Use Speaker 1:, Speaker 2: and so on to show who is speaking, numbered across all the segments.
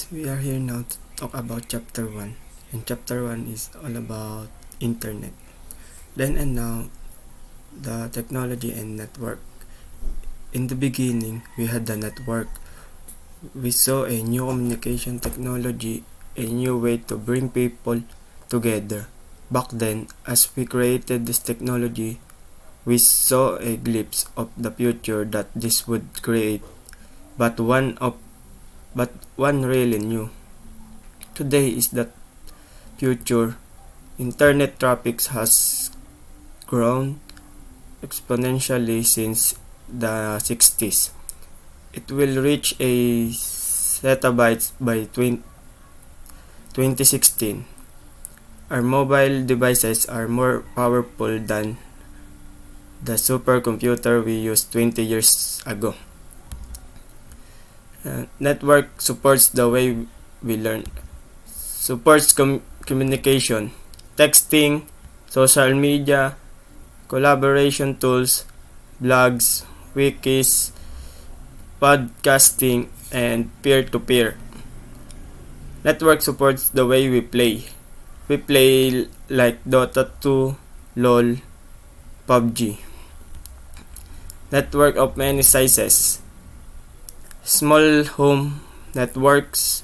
Speaker 1: we are here now to talk about chapter 1. And chapter 1 is all about internet. Then and now, the technology and network. In the beginning, we had the network. We saw a new communication technology, a new way to bring people together. Back then, as we created this technology, we saw a glimpse of the future that this would create, but one really new. Today is the future. Internet traffic has grown exponentially since the 60s. It will reach a zettabytes by 2016. Our mobile devices are more powerful than the supercomputer we used 20 years ago. Network supports the way we learn. Supports communication, texting, social media, collaboration tools, blogs, wikis, podcasting, and peer-to-peer. Network supports the way we play. We play like Dota 2, LOL, PUBG. Network of many sizes. Small home networks,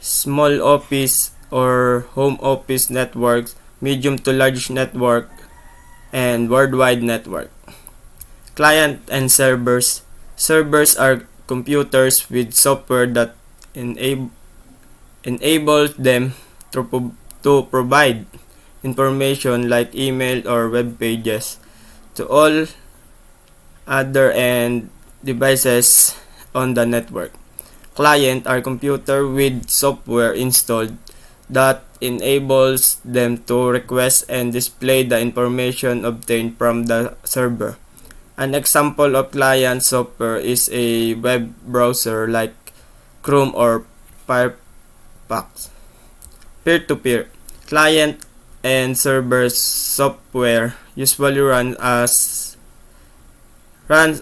Speaker 1: small office or home office networks, medium to large network, and worldwide network. Client and servers. Servers are computers with software that enables them to provide information like email or web pages to all other end devices on the network. Client are computer with software installed that enables them to request and display the information obtained from the server. An example of client software is a web browser like Chrome or Firefox. Peer-to-peer. Client and server software usually runs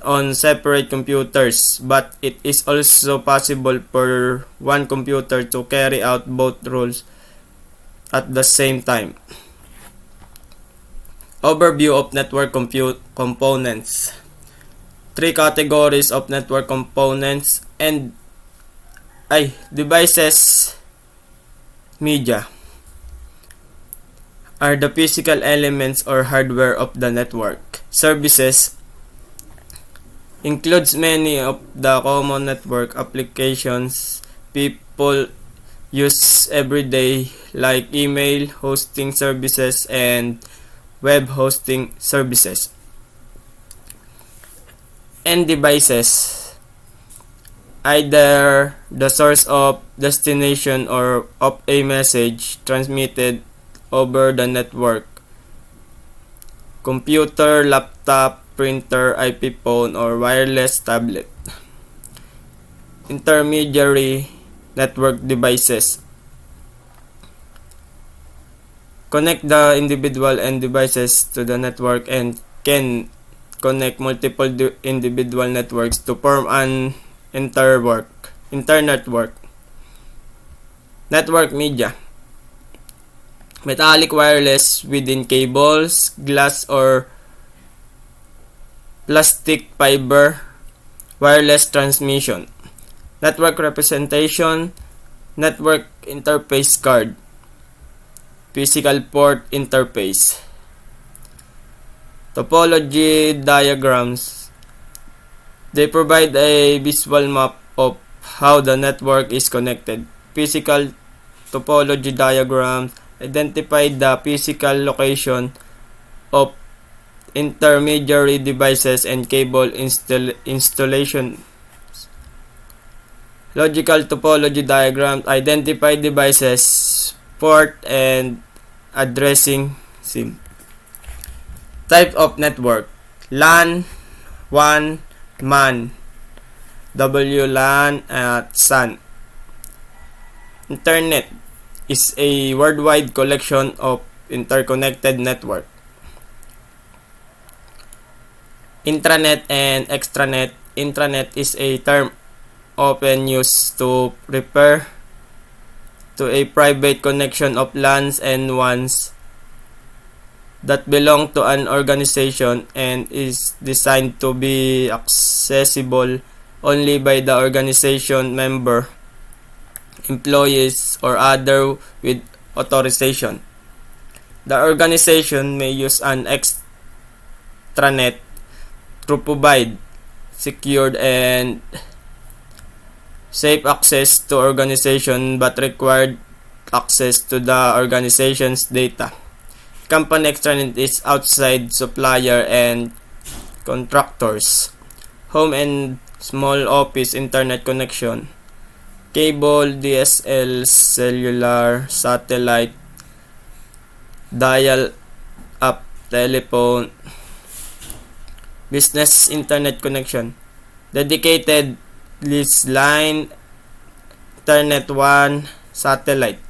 Speaker 1: on separate computers, but it is also possible for one computer to carry out both roles at the same time. Overview of network components. 3 categories of network components and devices. Media are the physical elements or hardware of the network. Services includes many of the common network applications people use every day like email hosting services and web hosting services. And devices, either the source of destination or of a message transmitted over the network. Computer, laptop, printer, IP phone, or wireless tablet. Intermediary network devices. Connect the individual and devices to the network and can connect multiple individual networks to form an internetwork. Network media. Metallic wireless within cables, glass or plastic fiber, wireless transmission. Network representation, network interface card, physical port interface. Topology diagrams. They provide a visual map of how the network is connected. Physical topology diagrams identify the physical location of intermediary devices and cable installation. Logical topology diagrams identify devices, port, and addressing SIM. Type of network. LAN, WAN, MAN, WLAN, at SAN. Internet is a worldwide collection of interconnected network. Intranet and extranet. Intranet is a term often used to refer to a private connection of LANs and WANs that belong to an organization and is designed to be accessible only by the organization member, employees, or other with authorization. The organization may use an extranet to provide secured and safe access to organization but required access to the organization's data. Company extranet is outside supplier and contractors, home and small office internet connection, cable, DSL, cellular, satellite, dial-up telephone, business internet connection, dedicated lease line, Internet 1, satellite.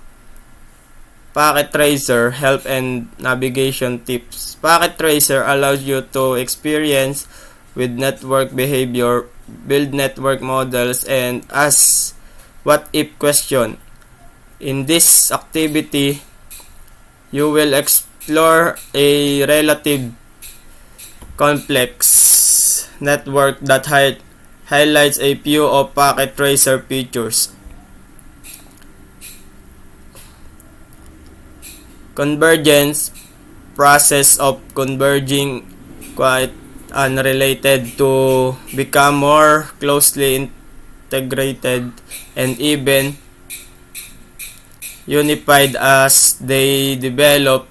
Speaker 1: Packet Tracer, help and navigation tips. Packet Tracer allows you to experience with network behavior, build network models, and ask what-if question. In this activity, you will explore a relative complex network that highlights a few of Packet Tracer features. Convergence, process of converging quite unrelated to become more closely integrated and even unified as they develop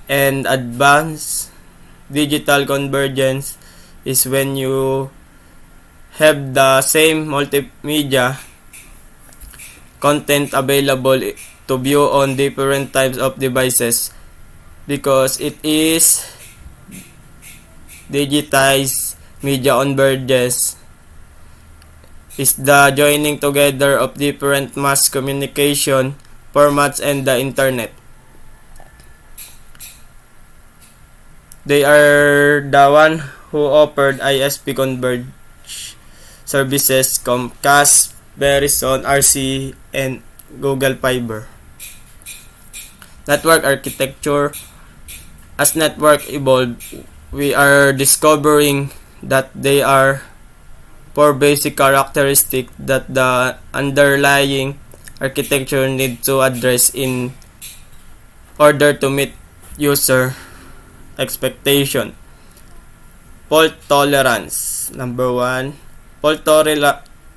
Speaker 1: and advance. Digital convergence is when you have the same multimedia content available to view on different types of devices because it is digitized. Media convergence is the joining together of different mass communication formats and the internet. They are the one who offered ISP converged services Comcast, Verizon, RC, and Google Fiber. Network architecture. As network evolve, we are discovering that they are four basic characteristics that the underlying architecture needs to address in order to meet user expectation. Fault tolerance. Number 1. Fault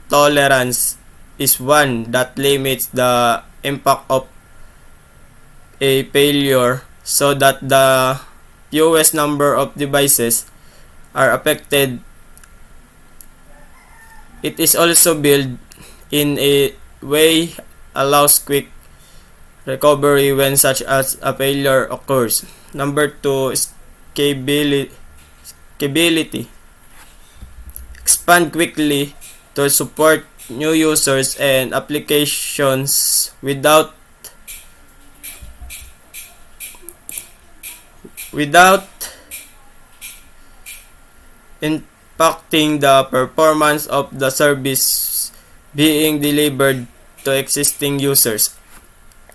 Speaker 1: tolerance is one that limits the impact of a failure so that the fewest number of devices are affected. It is also built in a way allows quick recovery when such as a failure occurs. Number 2 is scalability. Expand quickly to support new users and applications without impacting the performance of the service being delivered to existing users.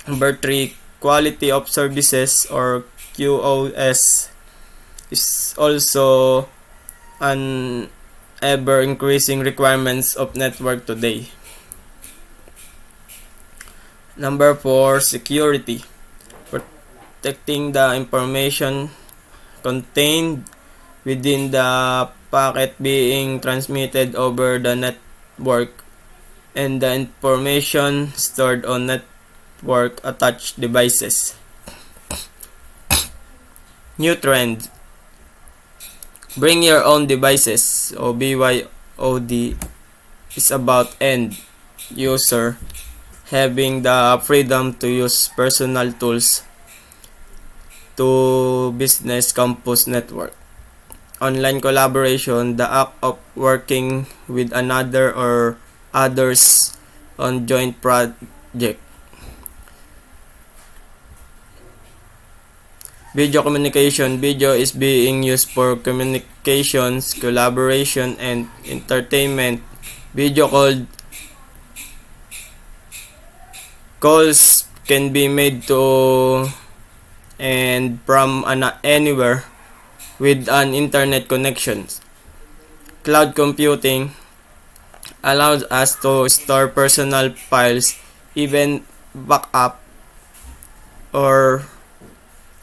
Speaker 1: Number 3, quality of services or QoS is also an ever increasing requirements of network today. Number 4, security. Protecting the information contained within the packet being transmitted over the network and the information stored on network attached devices. New trend. Bring your own devices or BYOD is about end user having the freedom to use personal tools to business campus network. Online collaboration, the act of working with another or others on joint project. Video communication. Video is being used for communications, collaboration, and entertainment. Video called Calls can be made to and from anywhere with an internet connection. Cloud computing allows us to store personal files, even backup or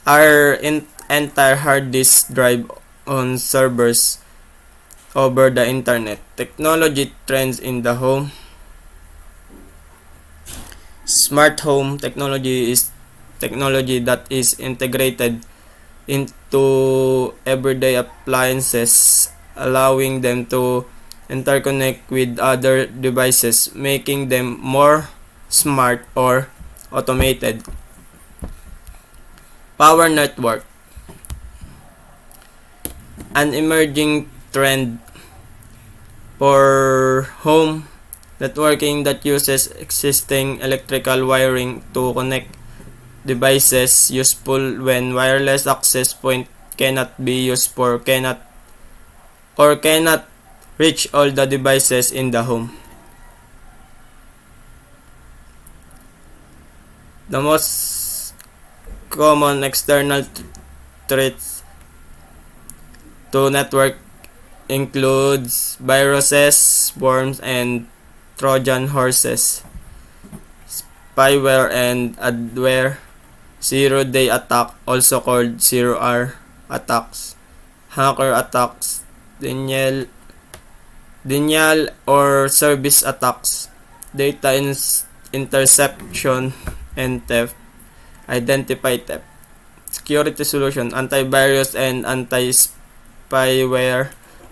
Speaker 1: our entire hard disk drive on servers over the internet. Technology trends in the home. Smart home technology is technology that is integrated into everyday appliances, allowing them to interconnect with other devices, making them more smart or automated. Power network, an emerging trend for home networking that uses existing electrical wiring to connect devices, useful when wireless access point cannot be used for cannot reach all the devices in the home. The most common external threats to network includes viruses, worms, and Trojan horses, spyware and adware, zero-day attack, also called zero-hour attacks, hacker attacks, denial or service attacks, data interception and theft, identify theft. Security solution, antivirus and anti-spyware,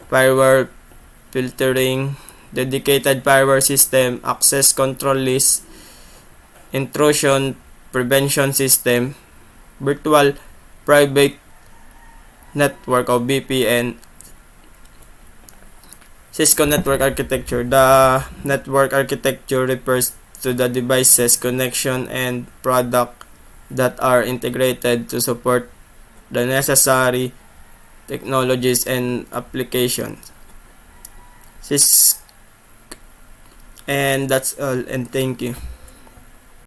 Speaker 1: firewall filtering, dedicated firewall system, access control list, intrusion prevention system, virtual private network or VPN. Cisco network architecture. The network architecture refers to the devices, connection, and product that are integrated to support the necessary technologies and applications. And that's all, and thank you.